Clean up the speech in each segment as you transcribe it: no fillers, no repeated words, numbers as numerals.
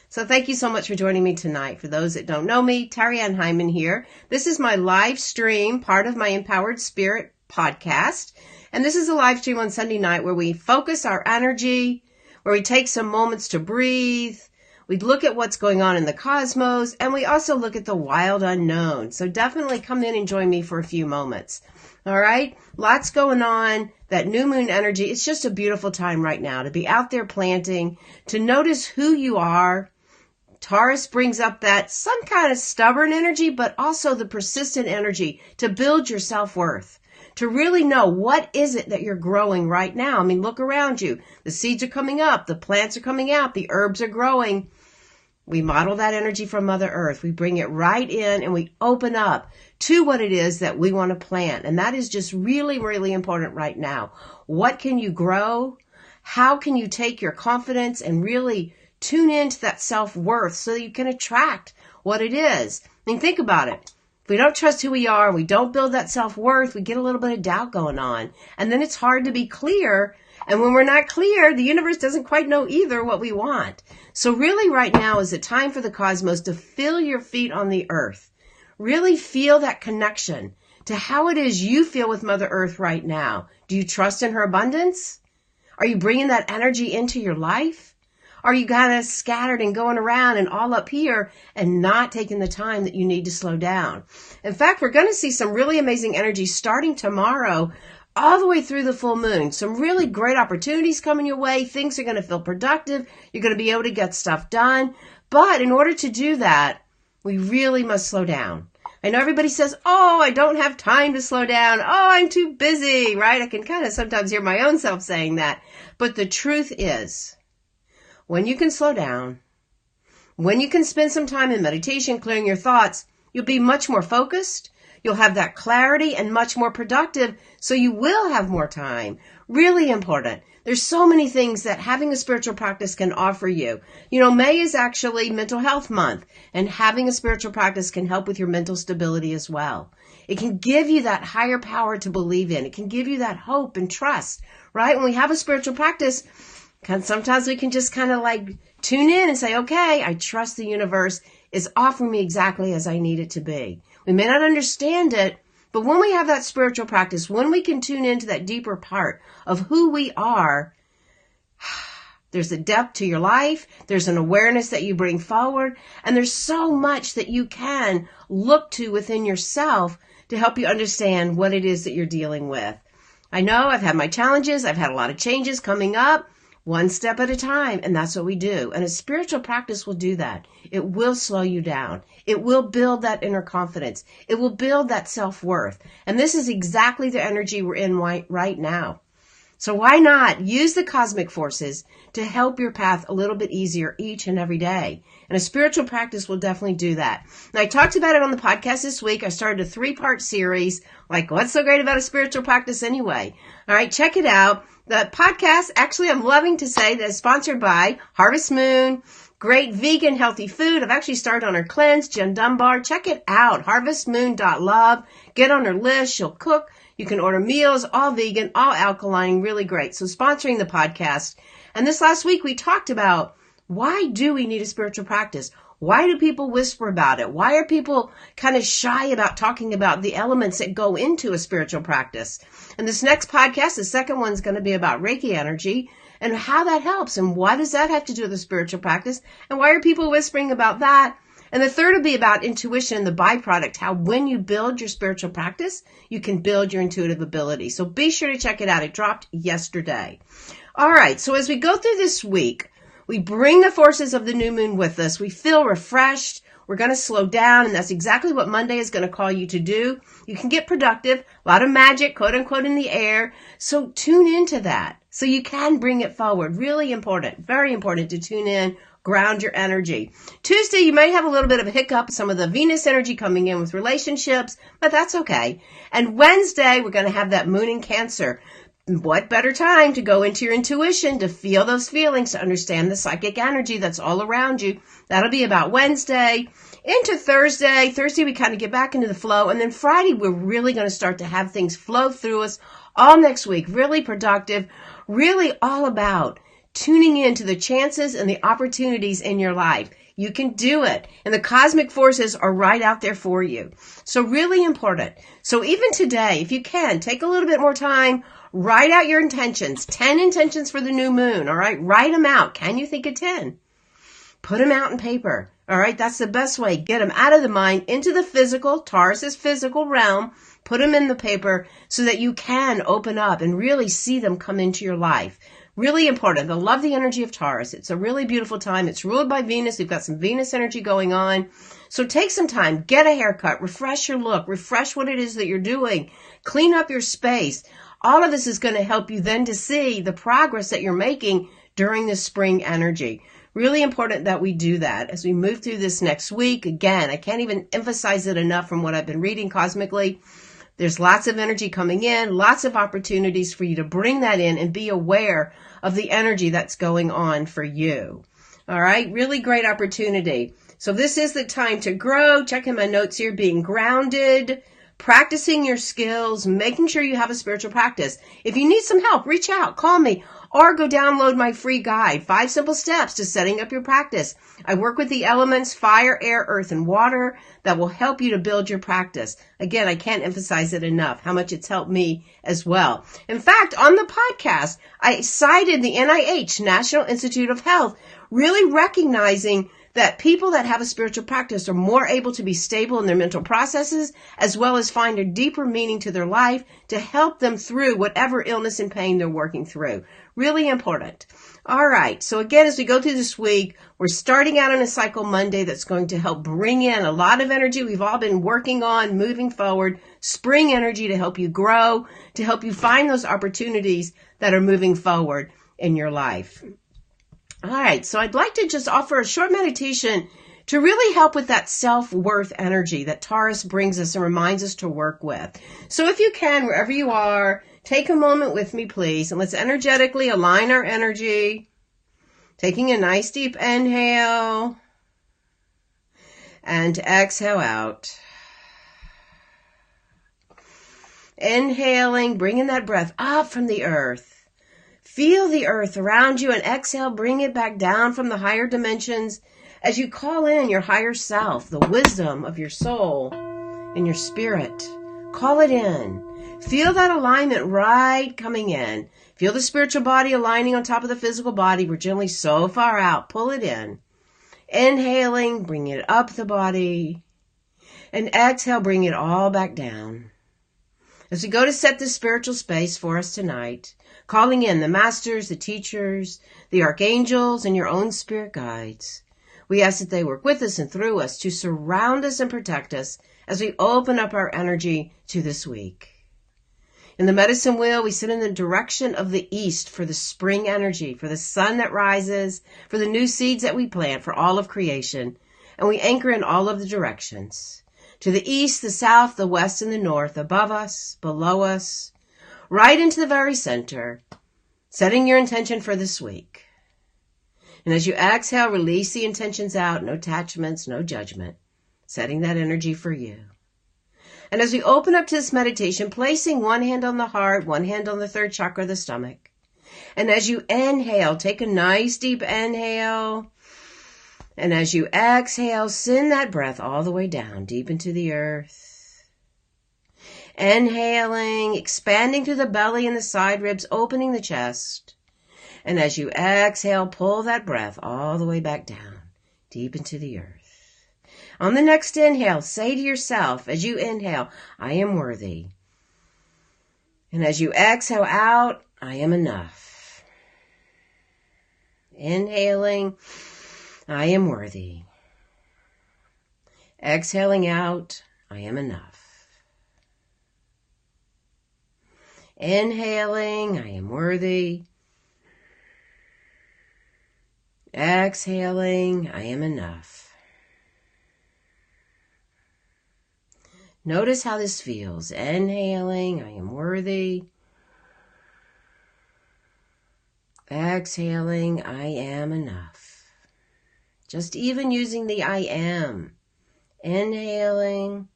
So thank you so much for joining me tonight. For those that don't know me, Terry Ann Hyman here. This is my live stream, part of my Empowered Spirit podcast. And this is a live stream on Sunday night where we focus our energy, where we take some moments to breathe. We look at what's going on in the cosmos, and we also look at the wild unknown. So definitely come in and join me for a few moments. All right? Lots going on. That new moon energy, it's just a beautiful time right now to be out there planting, to notice who you are. Taurus brings up that some kind of stubborn energy, but also the persistent energy to build your self-worth, to really know what is it that you're growing right now. I mean, look around you. The seeds are coming up. The plants are coming out. The herbs are growing. We model that energy from Mother Earth. We bring it right in and we open up to what it is that we want to plant. And that is just really, really important right now. What can you grow? How can you take your confidence and really tune into that self-worth so that you can attract what it is? I mean, think about it. If we don't trust who we are, we don't build that self-worth, we get a little bit of doubt going on. And then it's hard to be clear. And when we're not clear, the universe doesn't quite know either what we want. So really right now is the time for the cosmos to feel your feet on the earth. Really feel that connection to how it is you feel with Mother Earth right now. Do you trust in her abundance? Are you bringing that energy into your life? Are you kind of scattered and going around and all up here and not taking the time that you need to slow down? In fact, we're going to see some really amazing energy starting tomorrow all the way through the full moon. Some really great opportunities coming your way. Things are going to feel productive. You're going to be able to get stuff done. But in order to do that, we really must slow down. I know everybody says, oh, I don't have time to slow down. Oh, I'm too busy, right? I can kind of sometimes hear my own self saying that. But the truth is, when you can slow down, when you can spend some time in meditation, clearing your thoughts, you'll be much more focused. You'll have that clarity and much more productive, so you will have more time. Really important. There's so many things that having a spiritual practice can offer you. You know, May is actually Mental Health Month, and having a spiritual practice can help with your mental stability as well. It can give you that higher power to believe in. It can give you that hope and trust, right? When we have a spiritual practice, sometimes we can just kind of like tune in and say, okay, I trust the universe is offering me exactly as I need it to be. We may not understand it, but when we have that spiritual practice, when we can tune into that deeper part of who we are, there's a depth to your life, there's an awareness that you bring forward, and there's so much that you can look to within yourself to help you understand what it is that you're dealing with. I know I've had my challenges, I've had a lot of changes coming up, one step at a time, and that's what we do. And a spiritual practice will do that. It will slow you down. It will build that inner confidence. It will build that self-worth. And this is exactly the energy we're in right now. So why not use the cosmic forces to help your path a little bit easier each and every day? And a spiritual practice will definitely do that. Now, I talked about it on the podcast this week. I started a 3-part series, like what's so great about a spiritual practice anyway? All right, check it out. The podcast, actually, I'm loving to say that is sponsored by Harvest Moon, great vegan healthy food. I've actually started on her cleanse, Jen Dunbar. Check it out, harvestmoon.love. Get on her list. She'll cook. You can order meals, all vegan, all alkaline, really great. So sponsoring the podcast. And this last week, we talked about why do we need a spiritual practice? Why do people whisper about it? Why are people kind of shy about talking about the elements that go into a spiritual practice? And this next podcast, the second one, is going to be about Reiki energy and how that helps. And why does that have to do with a spiritual practice? And why are people whispering about that? And the third will be about intuition, the byproduct, how when you build your spiritual practice, you can build your intuitive ability. So be sure to check it out. It dropped yesterday. All right. So as we go through this week, we bring the forces of the new moon with us. We feel refreshed. We're going to slow down, and that's exactly what Monday is going to call you to do. You can get productive, a lot of magic, quote unquote, in the air. So tune into that so you can bring it forward. Really important, very important to tune in, ground your energy. Tuesday, you might have a little bit of a hiccup, some of the Venus energy coming in with relationships, but that's okay. And Wednesday, we're going to have that moon in Cancer. What better time to go into your intuition, to feel those feelings, to understand the psychic energy that's all around you. That'll be about Wednesday into Thursday. Thursday, we kind of get back into the flow. And then Friday, we're really going to start to have things flow through us all next week. Really productive, really all about tuning in to the chances and the opportunities in your life. You can do it. And the cosmic forces are right out there for you. So really important. So even today, if you can, take a little bit more time, write out your intentions. 10 intentions for the new moon. All right. Write them out. Can you think of 10? Put them out in paper. All right. That's the best way. Get them out of the mind into the physical, Taurus's physical realm. Put them in the paper so that you can open up and really see them come into your life. Really important. I love the energy of Taurus. It's a really beautiful time. It's ruled by Venus. We've got some Venus energy going on. So take some time, get a haircut, refresh your look, refresh what it is that you're doing, clean up your space. All of this is going to help you then to see the progress that you're making during this spring energy. Really important that we do that as we move through this next week. Again, I can't even emphasize it enough from what I've been reading cosmically. There's lots of energy coming in, lots of opportunities for you to bring that in and be aware of the energy that's going on for you. All right, really great opportunity. So this is the time to grow. Checking my notes here, being grounded, practicing your skills, making sure you have a spiritual practice. If you need some help, reach out, call me, or go download my free guide, 5 Simple Steps to Setting Up Your Practice. I work with the elements, fire, air, earth, and water that will help you to build your practice. Again, I can't emphasize it enough, how much it's helped me as well. In fact, on the podcast, I cited the NIH, National Institute of Health, really recognizing that people that have a spiritual practice are more able to be stable in their mental processes, as well as find a deeper meaning to their life to help them through whatever illness and pain they're working through. Really important. All right. So again, as we go through this week, we're starting out on a cycle Monday that's going to help bring in a lot of energy we've all been working on, moving forward, spring energy to help you grow, to help you find those opportunities that are moving forward in your life. All right, so I'd like to just offer a short meditation to really help with that self-worth energy that Taurus brings us and reminds us to work with. So if you can, wherever you are, take a moment with me, please, and let's energetically align our energy, taking a nice deep inhale and exhale out. Inhaling, bringing that breath up from the earth. Feel the earth around you and exhale, bring it back down from the higher dimensions as you call in your higher self, the wisdom of your soul and your spirit. Call it in. Feel that alignment right coming in. Feel the spiritual body aligning on top of the physical body. We're generally so far out. Pull it in. Inhaling, bring it up the body. And exhale, bring it all back down. As we go to set this spiritual space for us tonight, calling in the masters, the teachers, the archangels, and your own spirit guides, we ask that they work with us and through us to surround us and protect us as we open up our energy to this week. In the medicine wheel, we sit in the direction of the east for the spring energy, for the sun that rises, for the new seeds that we plant, for all of creation, and we anchor in all of the directions. To the east, the south, the west, and the north, above us, below us, right into the very center, setting your intention for this week. And as you exhale, release the intentions out, no attachments, no judgment, setting that energy for you. And as we open up to this meditation, placing one hand on the heart, one hand on the third chakra, the stomach. And as you inhale, take a nice deep inhale. And as you exhale, send that breath all the way down, deep into the earth. Inhaling, expanding through the belly and the side ribs, opening the chest. And as you exhale, pull that breath all the way back down, deep into the earth. On the next inhale, say to yourself, as you inhale, I am worthy. And as you exhale out, I am enough. Inhaling, I am worthy. Exhaling out, I am enough. Inhaling, I am worthy. Exhaling, I am enough. Notice how this feels. Inhaling, I am worthy. Exhaling, I am enough. Just even using the I am. Inhaling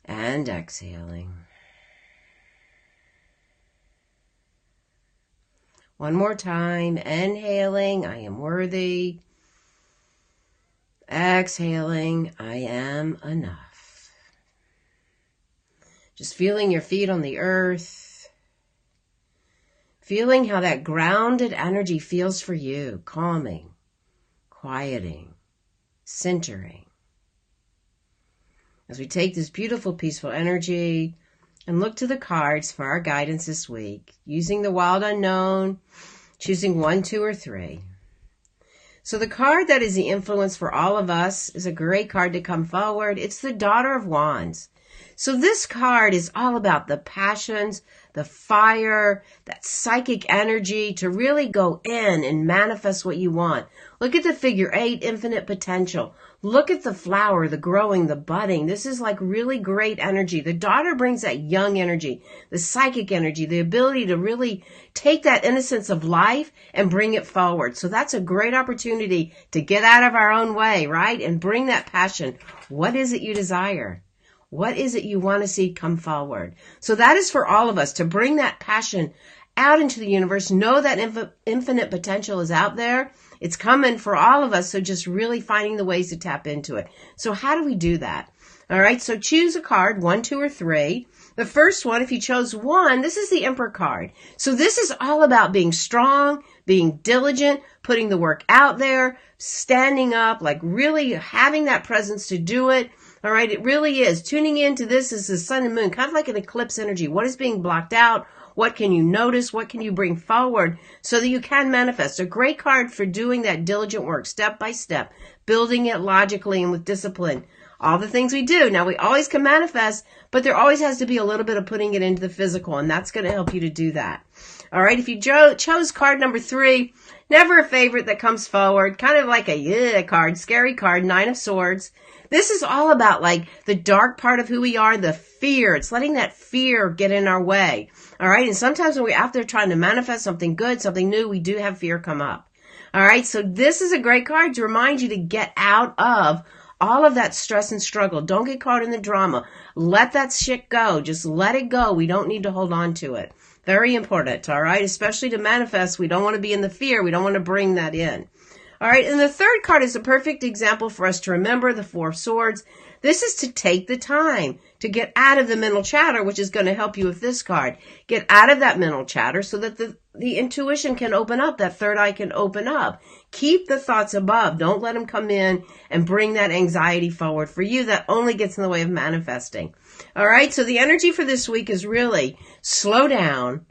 and exhaling. One more time. Inhaling, I am worthy. Exhaling, I am enough. Just feeling your feet on the earth. Feeling how that grounded energy feels for you. Calming, quieting, centering. As we take this beautiful, peaceful energy and look to the cards for our guidance this week, using the wild unknown, choosing 1, 2, or 3. So the card that is the influence for all of us is a great card to come forward. It's the Daughter of Wands. So this card is all about the passions, the fire, that psychic energy to really go in and manifest what you want. Look at the figure 8, infinite potential. Look at the flower, the growing, the budding. This is like really great energy. The daughter brings that young energy, the psychic energy, the ability to really take that innocence of life and bring it forward. So that's a great opportunity to get out of our own way, right? And bring that passion. What is it you desire? What is it you want to see come forward? So that is for all of us, to bring that passion out into the universe. Know that infinite potential is out there. It's coming for all of us. So just really finding the ways to tap into it. So how do we do that? All right. So choose a card, 1, 2, or 3. The first one, if you chose 1, this is the Emperor card. So this is all about being strong, being diligent, putting the work out there, standing up, like really having that presence to do it. All right. It really is. Tuning into this is the sun and moon, kind of like an eclipse energy. What is being blocked out? What can you notice? What can you bring forward so that you can manifest? A great card for doing that diligent work, step by step, building it logically and with discipline. All the things we do. Now, we always can manifest, but there always has to be a little bit of putting it into the physical, and that's going to help you to do that. All right, if you chose card number 3, never a favorite that comes forward, kind of like a card, scary card, 9 of Swords. This is all about like the dark part of who we are, the fear. It's letting that fear get in our way. All right. And sometimes when we're out there trying to manifest something good, something new, we do have fear come up. All right. So this is a great card to remind you to get out of all of that stress and struggle. Don't get caught in the drama. Let that shit go. Just let it go. We don't need to hold on to it. Very important. All right. Especially to manifest. We don't want to be in the fear. We don't want to bring that in. All right, and the third card is a perfect example for us to remember, the 4 of Swords. This is to take the time to get out of the mental chatter, which is going to help you with this card. Get out of that mental chatter so that the intuition can open up, that third eye can open up. Keep the thoughts above. Don't let them come in and bring that anxiety forward for you. That only gets in the way of manifesting. All right, so the energy for this week is really slow down.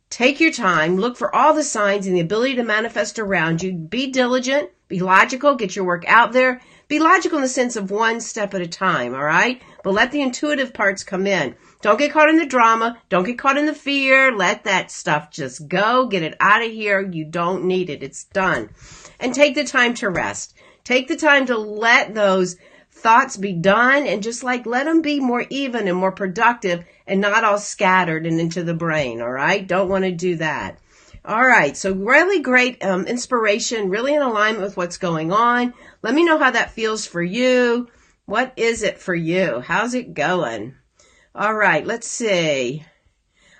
Take your time, look for all the signs and the ability to manifest around you. Be diligent, be logical, get your work out there. Be logical in the sense of one step at a time, all right? But let the intuitive parts come in. Don't get caught in the drama. Don't get caught in the fear. Let that stuff just go. Get it out of here. You don't need it. It's done. And take the time to rest. Take the time to let those thoughts be done and just like let them be more even and more productive and not all scattered and into the brain, all right? Don't want to do that. All right, so really great inspiration, really in alignment with what's going on. Let me know how that feels for you. What is it for you? How's it going? All right, let's see.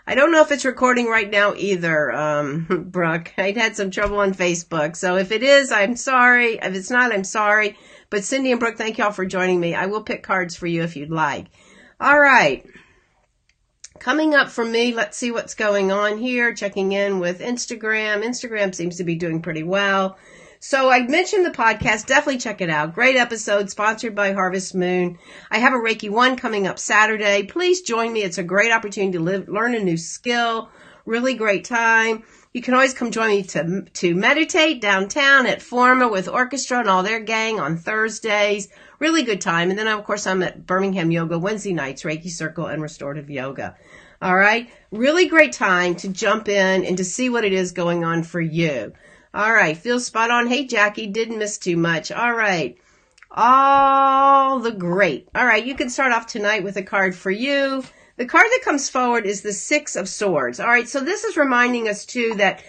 I don't know if it's recording right now either, Brooke. I had some trouble on Facebook. So if it is, I'm sorry. If it's not, I'm sorry. But Cindy and Brooke, thank y'all for joining me. I will pick cards for you if you'd like. All right. Coming up for me, let's see what's going on here. Checking in with Instagram. Instagram seems to be doing pretty well. So I mentioned the podcast. Definitely check it out. Great episode sponsored by Harvest Moon. I have a Reiki 1 coming up Saturday. Please join me. It's a great opportunity to learn a new skill. Really great time. You can always come join me to meditate downtown at Forma with orchestra and all their gang on Thursdays. Really good time. And then, of course, I'm at Birmingham Yoga Wednesday nights, Reiki Circle and Restorative Yoga. All right. Really great time to jump in and to see what it is going on for you. All right. Feels spot on. Hey, Jackie. Didn't miss too much. All right. All the great. All right. You can start off tonight with a card for you. The card that comes forward is the 6 of Swords. All right. So this is reminding us, too, that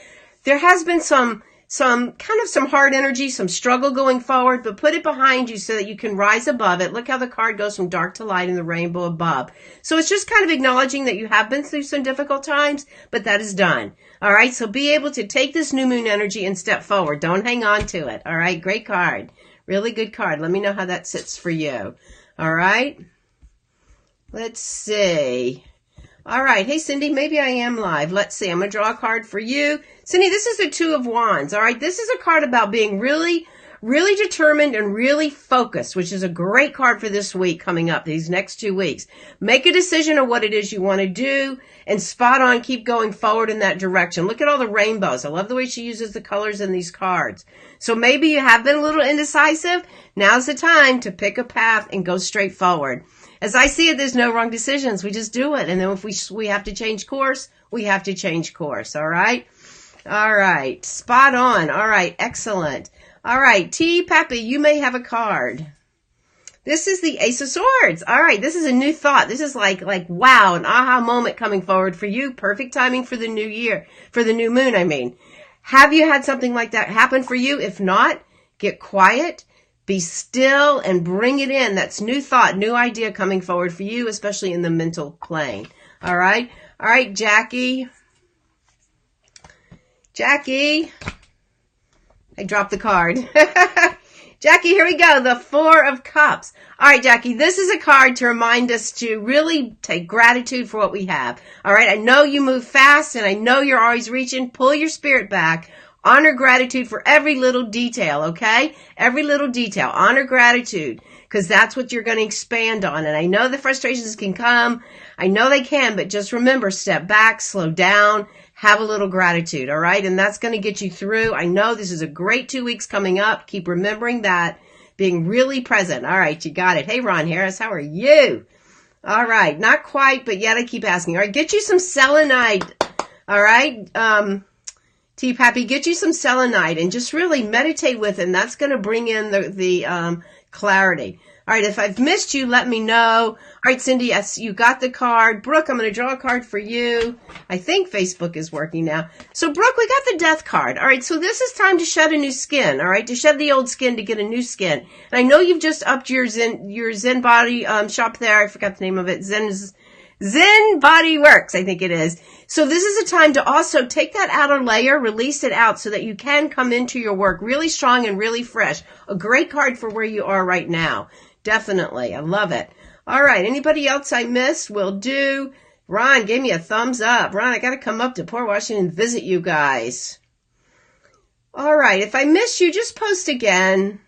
there has been some some hard energy, some struggle going forward, but put it behind you so that you can rise above it. Look how the card goes from dark to light in the rainbow above. So it's just kind of acknowledging that you have been through some difficult times, but that is done. All right, so be able to take this new moon energy and step forward. Don't hang on to it. All right, great card. Really good card. Let me know how that sits for you. All right, let's see. All right. Hey, Cindy, maybe I am live. Let's see. I'm going to draw a card for you. Cindy, this is the Two of Wands. All right. This is a card about being really determined and really focused, which is a great card for this week coming up, these next 2 weeks. Make a decision of what it is you want to do and spot on, keep going forward in that direction. Look at all the rainbows. I love the way she uses the colors in these cards. So maybe you have been a little indecisive. Now's the time to pick a path and go straight forward. As I see it, there's no wrong decisions. We just do it. And then if we have to change course, we have to change course. All right. All right. Spot on. All right. Excellent. All right. T. Peppy, you may have a card. This is the Ace of Swords. All right. This is a new thought. This is like wow, an aha moment coming forward for you. Perfect timing for the new year, for the new moon, I mean. Have you had something like that happen for you? If not, get quiet. Be still and bring it in. That's new thought, new idea coming forward for you, especially in the mental plane. All right. All right, Jackie. Jackie. I dropped the card. Jackie, here we go. The Four of Cups. All right, Jackie, this is a card to remind us to really take gratitude for what we have. All right. I know you move fast and I know you're always reaching. Pull your spirit back. Honor gratitude for every little detail, okay? Every little detail. Honor gratitude, because that's what you're going to expand on. And I know the frustrations can come. I know they can, but just remember, step back, slow down, have a little gratitude, all right? And that's going to get you through. I know this is a great 2 weeks coming up. Keep remembering that, being really present. All right, you got it. Hey, Ron Harris, how are you? All right, not quite, but yet I keep asking. All right, get you some selenite, all right? T. Pappy, get you some selenite and just really meditate with it, and that's going to bring in the clarity. All right, if I've missed you, let me know. All right, Cindy, yes, you got the card. Brooke, I'm going to draw a card for you. I think Facebook is working now. So, Brooke, we got the Death card. All right, so this is time to shed a new skin, all right, to shed the old skin to get a new skin. And I know you've just upped your Zen Body shop there. I forgot the name of it. Zen Body Works, I think it is. So this is a time to also take that outer layer, release it out so that you can come into your work really strong and really fresh. A great card for where you are right now. Definitely. I love it. All right. Anybody else I missed will do. Ron gave me a thumbs up. Ron, I got to come up to Port Washington and visit you guys. All right. If I missed you, just post again.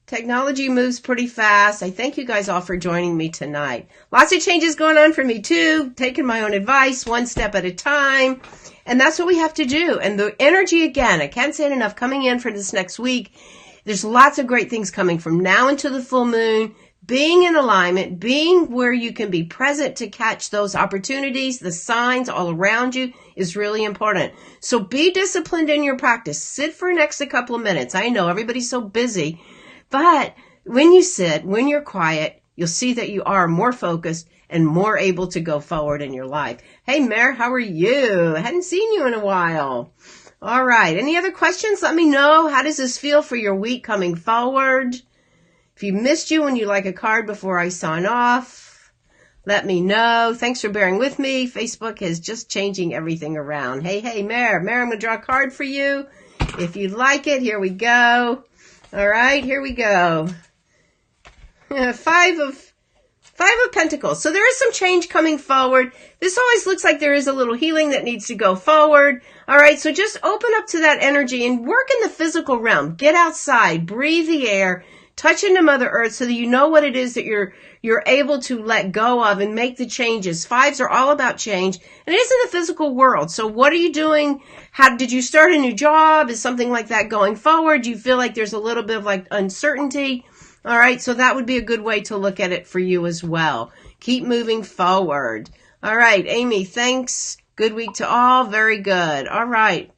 Technology moves pretty fast. I thank you guys all for joining me tonight. Lots of changes going on for me too. Taking my own advice, one step at a time. And that's what we have to do. And the energy, again, I can't say it enough, coming in for this next week. There's lots of great things coming from now into the full moon. Being in alignment, being where you can be present to catch those opportunities, the signs all around you is really important. So be disciplined in your practice. Sit for a couple of minutes. I know everybody's so busy. But when you sit, when you're quiet, you'll see that you are more focused and more able to go forward in your life. Hey, Mare, how are you? I hadn't seen you in a while. All right. Any other questions? Let me know. How does this feel for your week coming forward? If you missed you and you like a card before I sign off, let me know. Thanks for bearing with me. Facebook is just changing everything around. Hey, Mare. Mare, I'm going to draw a card for you. If you like it, here we go. All right, here we go. Five of Pentacles. So there is some change coming forward. This always looks like there is a little healing that needs to go forward. All right, so just open up to that energy and work in the physical realm. Get outside, breathe the air, touch into Mother Earth so that you know what it is that you're able to let go of and make the changes. Fives are all about change, and it is in the physical world. So what are you doing? How did you start a new job? Is something like that going forward? Do you feel like there's a little bit of like uncertainty? All right, so that would be a good way to look at it for you as well. Keep moving forward. All right, Amy, thanks. Good week to all. Very good. All right.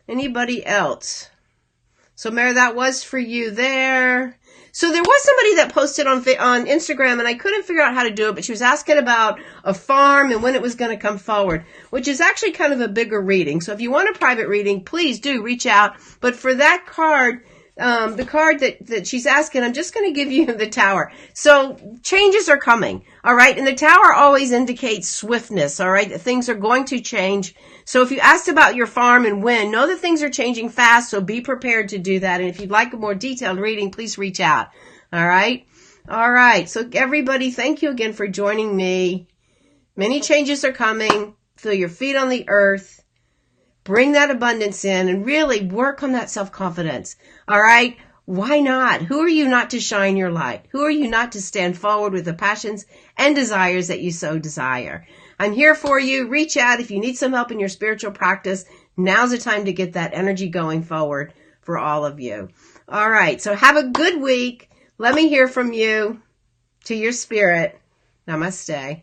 Anybody else? So Mary, that was for you there. So there was somebody that posted on Instagram, and I couldn't figure out how to do it, but she was asking about a farm and when it was going to come forward, which is actually kind of a bigger reading. So if you want a private reading, please do reach out. But for that card, the card that she's asking, I'm just going to give you the Tower. So changes are coming, all right? And the Tower always indicates swiftness, all right? That things are going to change. So if you asked about your farm and when, know that things are changing fast, so be prepared to do that. And if you'd like a more detailed reading, please reach out, all right? All right, so everybody, thank you again for joining me. Many changes are coming. Feel your feet on the earth. Bring that abundance in and really work on that self-confidence. All right? Why not? Who are you not to shine your light? Who are you not to stand forward with the passions and desires that you so desire? I'm here for you. Reach out if you need some help in your spiritual practice. Now's the time to get that energy going forward for all of you. All right. So have a good week. Let me hear from you. To your spirit. Namaste.